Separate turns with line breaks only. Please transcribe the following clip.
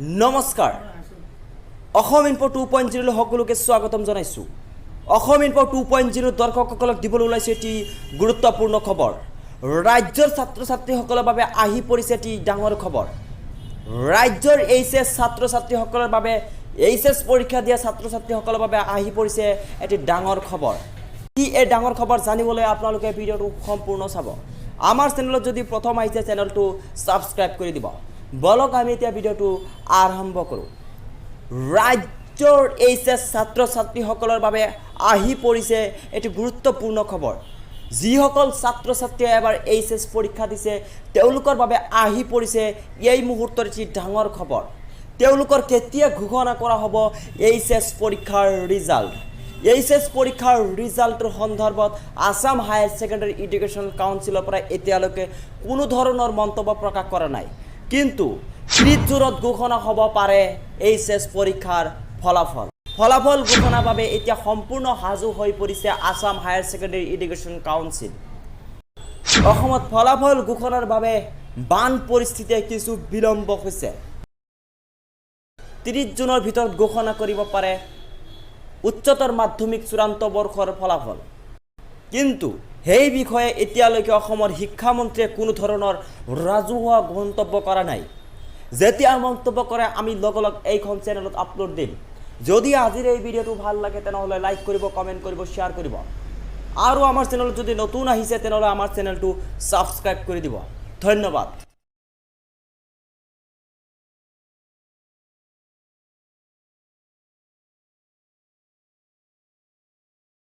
নমস্কাৰ অসম ইনফো 2.0 লৈ সকলোকে স্বাগতম জনাইছো অসম ইনফো 2.0 দৰ্শকসকলক দিবলৈ ওলাইছে এটি গুৰুত্বপূৰ্ণ খবৰ ৰাজ্যৰ ছাত্ৰ-ছাত্ৰীসকলৰ বাবে আহি পৰিছে এটি ডাঙৰ খবৰ ৰাজ্যৰ এইচএছ ছাত্ৰ-ছাত্ৰীসকলৰ বাবে এইচএছ পৰীক্ষা দিয়া ছাত্ৰ-ছাত্ৰীসকলৰ বাবে আহি পৰিছে এটি ডাঙৰ খবৰ কি এই ডাঙৰ খবৰ জানিবলৈ আপোনালোকে ভিডিঅটো সম্পূৰ্ণ চাব আমাৰ চেনেলত যদি প্ৰথম আহিছে চেনেলটো সাবস্ক্ৰাইব কৰি দিব বলক আমি এতিয়া ভিডিঅটো আৰম্ভ কৰোঁ ৰাজ্যৰ এইচএছ ছাত্ৰ-ছাত্ৰীসকলৰ বাবে আহি পৰিছে এটি গুৰুত্বপূৰ্ণ খবৰ যিসকল ছাত্ৰ-ছাত্ৰীয়ে এবাৰ এইচএছ পৰীক্ষা দিছে তেওঁলোকৰ বাবে আহি পৰিছে এই মুহূৰ্তৰ এটি ডাঙৰ খবৰ তেওঁলোকৰ কেতিয়া ঘোষণা কৰা হ'ব এইচএছ পৰীক্ষাৰ ৰিজাল্ট এইচএছ পৰীক্ষাৰ ৰিজাল্টৰ সন্দৰ্ভত আসাম হায়াৰ ছেকেণ্ডাৰী এডুকেশ্যন কাউন্সিলৰ পৰা এতিয়ালৈকে কোনো ধৰণৰ মন্তব্য প্ৰকাশ কৰা নাই কিন্তু শীতজোৰত ঘোষণা হ'ব পাৰে এইচএছ পৰীক্ষাৰ ফলাফল ঘোষণাৰ বাবে এতিয়া সম্পূৰ্ণ সাজু হৈ পৰিছে Assam higher secondary education council অসমত ফলাফল ঘোষণাৰ বাবে বান পৰিস্থিতিয়ে কিছু বিলম্ব হৈছে 30 জুনৰ ভিতৰত ঘোষণা কৰিব পাৰে উচ্চতৰ মাধ্যমিক চূড়ান্ত বৰ্ষৰ ফলাফল কিন্তু সেই বিষয়ে এতিয়ালৈকে অসমৰ শিক্ষামন্ত্ৰীয়ে কোনো ধৰণৰ ৰাজহুৱা মন্তব্য কৰা নাই যেতিয়া মন্তব্য কৰে আমি লগলগ এইখন চেনেলত আপলোড দিম যদি আজিৰ এই ভিডিঅটো ভাল লাগে তেনেহলে লাইক কৰিব কমেন্ট কৰিব শেয়াৰ কৰিব আৰু আমাৰ চেনেলত যদি নতুন আহিছে তেনেহলে আমাৰ চেনেলটো সাবস্ক্ৰাইব কৰি দিব ধন্যবাদ